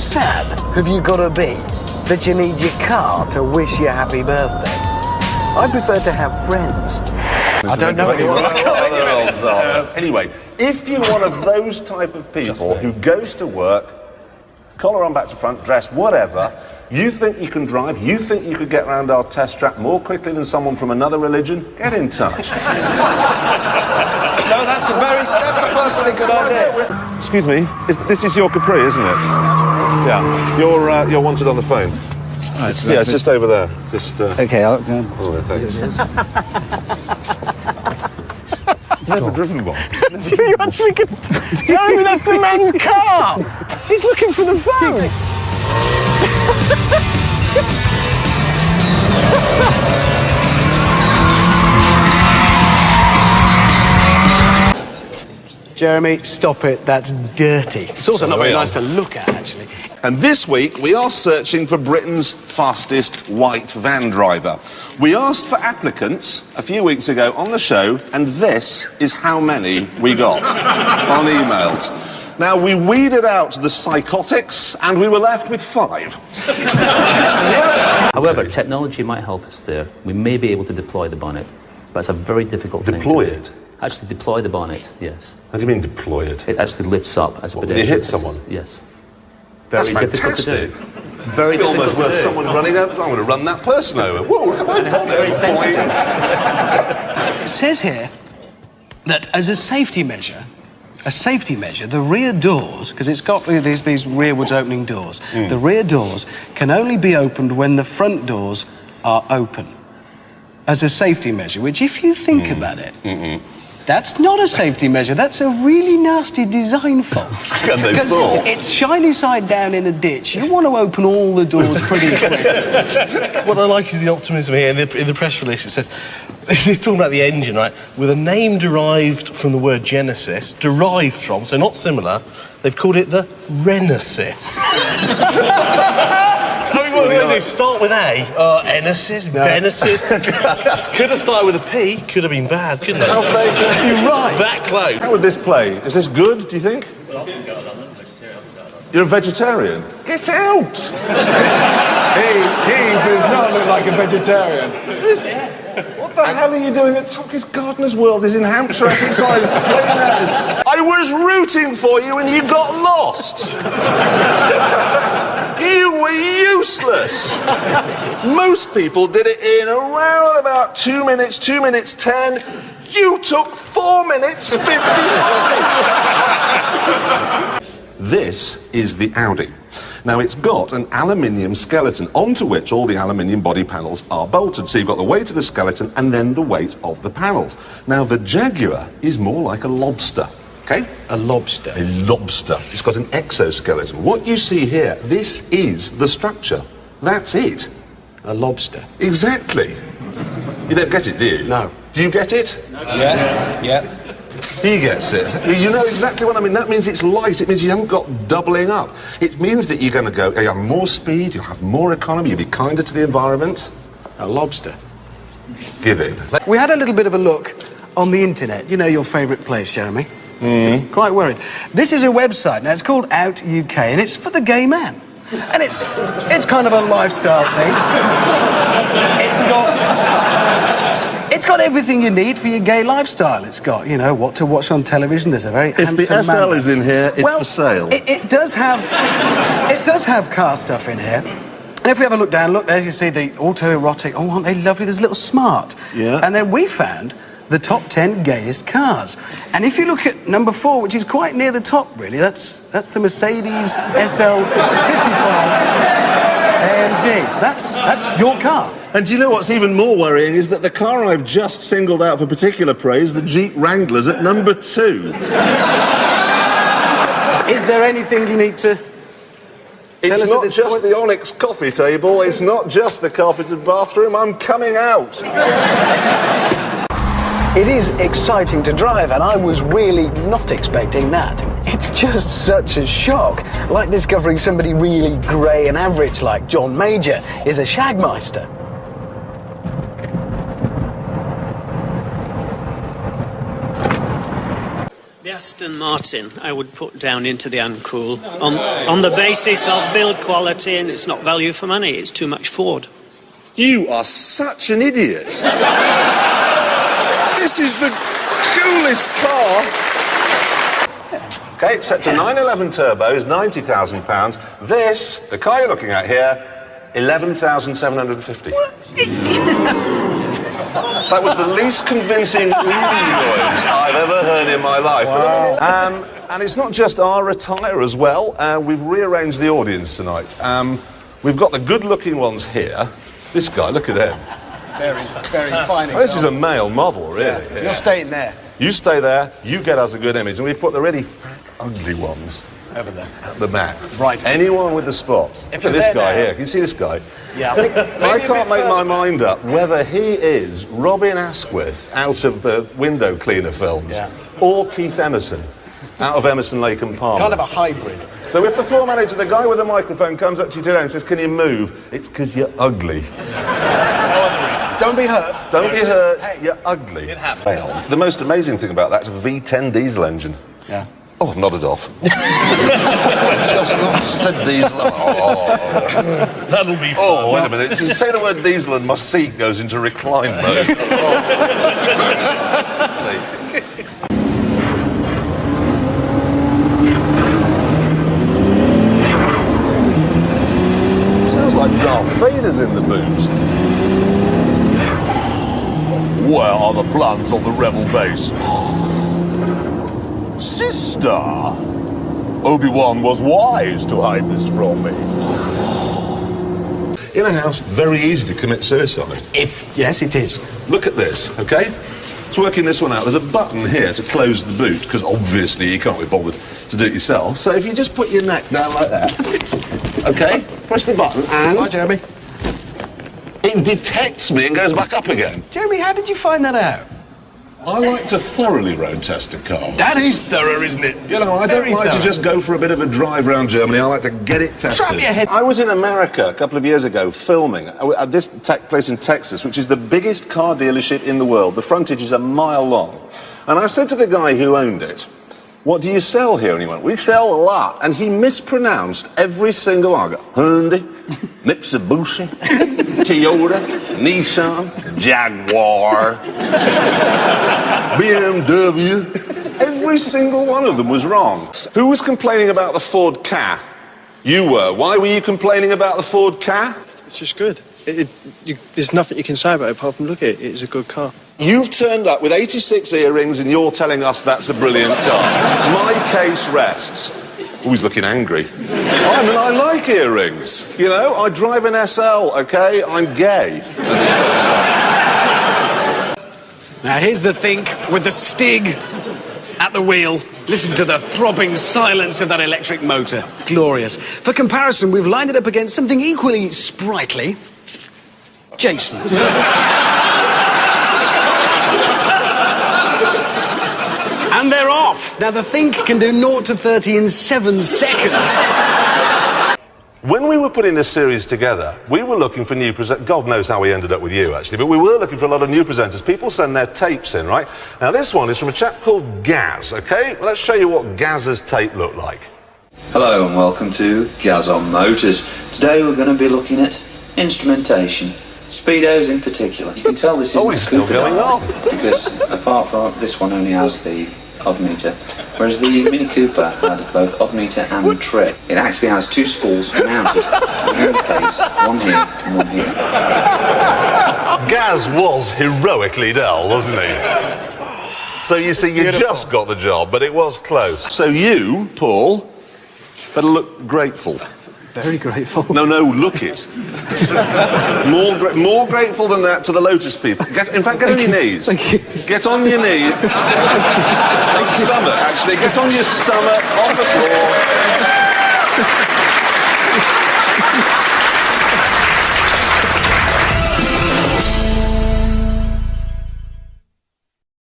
sad have you got to be that you need your car to wish you happy birthday? I prefer to have friends. I don't know anyone. Anyway, if you're one of those type of people who goes to work, collar on back to front, dress, whatever, you think you can drive, you think you could get around our test track more quickly than someone from another religion, get in touch. No, that's a perfectly good idea. Excuse me, this is your Capri, isn't it? Yeah, you're wanted on the phone. Right, It's just over there. Just. Okay, I'll go. Oh, thanks. He's never driven one. You actually can... Jeremy, that's the man's car! He's looking for the phone! Jeremy, stop it. That's dirty. It's also not very nice to look at, actually. And this week, we are searching for Britain's fastest white van driver. We asked for applicants a few weeks ago on the show, and this is how many we got on emails. Now, we weeded out the psychotics, and we were left with 5. However, technology might help us there. We may be able to deploy the bonnet, but it's a very difficult thing to do. Deploy it? Actually, deploy the bonnet, yes. How do you mean deploy it? It actually lifts up as a When pedestrian. you hit someone? Yes. That's Very difficult fantastic. to do. Very difficult Almost to worth do. someone running over. I'm going to run that person over. Whoa, Very sensitive. It says here that as a safety measure, the rear doors, because it's got these rearwards opening doors, the rear doors can only be opened when the front doors are open. As a safety measure, which if you think about it, that's not a safety measure, that's a really nasty design fault. Because it's shiny side down in a ditch. You want to open all the doors pretty quick. What I like is the optimism here. In the press release it says, he's talking about the engine, right, with a name derived from the word Genesis, derived from, so not similar, they've called it the Renesis. I mean, what do they do? Start with A? Enesis? Benesis? Could have started with a P. Could have been bad, couldn't it? How they got you right? That close. How would this play? Is this good, do you think? Well, I'm vegetarian. You're a vegetarian? Get out! He does not look like a vegetarian. What the hell are you doing at Tockie's Gardener's World? Is in Hampshire. I think so. I explain that. I was rooting for you and you got lost. You were useless. Most people did it in around about 2 minutes, 2 minutes 10. You took 4 minutes 59. This is the Audi. Now, it's got an aluminium skeleton onto which all the aluminium body panels are bolted. So you've got the weight of the skeleton and then the weight of the panels. Now, the Jaguar is more like a lobster, okay? A lobster? A lobster. It's got an exoskeleton. What you see here, this is the structure. That's it. A lobster? Exactly. You don't get it, do you? No. Do you get it? No. Yeah. He gets it. You know exactly what I mean. That means it's light. It means you haven't got doubling up. It means that you're going to go, you have more speed, you'll have more economy, you'll be kinder to the environment. A lobster? Give in. We had a little bit of a look on the internet. You know your favourite place, Jeremy. Quite worried. This is a website. Now, it's called Out UK, and it's for the gay man. And it's kind of a lifestyle thing. It's got everything you need for your gay lifestyle. It's got, you know, what to watch on television. There's a very handsome If the SL man. is in here, it's for sale. It does have car stuff in here. And if we have a look down, look, there you see the autoerotic. Oh, aren't they lovely? There's a little smart. Yeah. And then we found the top 10 gayest cars. And if you look at number 4, which is quite near the top, really, that's the Mercedes SL 55 AMG. That's your car. And do you know what's even more worrying is that the car I've just singled out for particular praise, the Jeep Wrangler's at number 2. Is there anything you need to tell us It's at not this just point? the onyx coffee table, it's not just the carpeted bathroom, I'm coming out. It is exciting to drive, and I was really not expecting that. It's just such a shock, like discovering somebody really grey and average like John Major is a shagmeister. Yeah, Aston Martin, I would put down into the uncool on the basis of build quality, and it's not value for money. It's too much Ford. You are such an idiot. This is the coolest car. Okay, it's set to 911 turbos, £90,000. This, the car you're looking at here, 11,750. That was the least convincing noise I've ever heard in my life. Wow. And it's not just our attire as well. We've rearranged the audience tonight. We've got the good-looking ones here. This guy, look at him. Very fine. This is a male model, really. Yeah. You're staying there. You stay there, you get us a good image, and we've put the really ugly ones over there at the back. Right. Anyone with the spots. Look at this guy here. Can you see this guy? Yeah. I can't make my mind up whether he is Robin Asquith out of the window cleaner films or Keith Emerson out of Emerson, Lake and Palmer. Kind of a hybrid. So if the floor manager, the guy with the microphone, comes up to you today and says, "Can you move?" It's because you're ugly. Don't be hurt. Don't be hurt. Hey, you're ugly. It happens. The most amazing thing about that is a V10 diesel engine. Yeah. Oh, I've nodded off. Just said diesel. Oh. That'll be fun. Oh, wait a minute. You say the word diesel and my seat goes into recline mode. Sounds like Darth Vader's in the boot. Where are the plans of the rebel base? Sister, Obi-Wan was wise to hide this from me. In a house, very easy to commit suicide. Yes, it is. Look at this, okay? It's working this one out. There's a button here to close the boot, because obviously you can't be bothered to do it yourself. So if you just put your neck down like that, okay? Press the button and... Hi, Jeremy. It detects me and goes back up again. Jeremy, how did you find that out? I like to thoroughly road test a car. That is thorough, isn't it? You know, I don't like to just go for a bit of a drive around Germany. I like to get it tested. Trap your head. I was in America a couple of years ago filming. This took place in Texas, which is the biggest car dealership in the world. The frontage is a mile long. And I said to the guy who owned it, "What do you sell here?" And he went, "We sell a lot." And he mispronounced every single one. I go, Hyundai, Mitsubishi, Toyota, Nissan, Jaguar, BMW. Every single one of them was wrong. Who was complaining about the Ford Ka? You were. Why were you complaining about the Ford Ka? It's just good. There's nothing you can say about it apart from look at it. It's a good car. You've turned up with 86 earrings and you're telling us that's a brilliant car. My case rests. Oh, he's looking angry. I like earrings. You know, I drive an SL, okay? I'm gay. Now, here's the Think with the Stig at the wheel. Listen to the throbbing silence of that electric motor. Glorious. For comparison, we've lined it up against something equally sprightly. Jason. And they're off. Now, the Think can do 0 to 30 in 7 seconds. When we were putting this series together, we were looking for new presenters. God knows how we ended up with you, actually, but we were looking for a lot of new presenters. People send their tapes in, right? Now, this one is from a chap called Gaz, okay? Well, let's show you what Gaz's tape looked like. Hello and welcome to Gaz on Motors. Today we're going to be looking at instrumentation. Speedos in particular. You can tell this isn't it's still going on. Because apart from this one only has the odd meter, whereas the Mini Cooper had both odd meter and trip. It actually has 2 spools mounted. In the case, one here and one here. Gaz was heroically dull, wasn't he? So you see, you just got the job, but it was close. So you, Paul, better look grateful. Very grateful. No, look it. More grateful than that to the Lotus people. In fact, get on your knees. Thank you. Get on your knees. Stomach, actually. Get on your stomach, on the floor.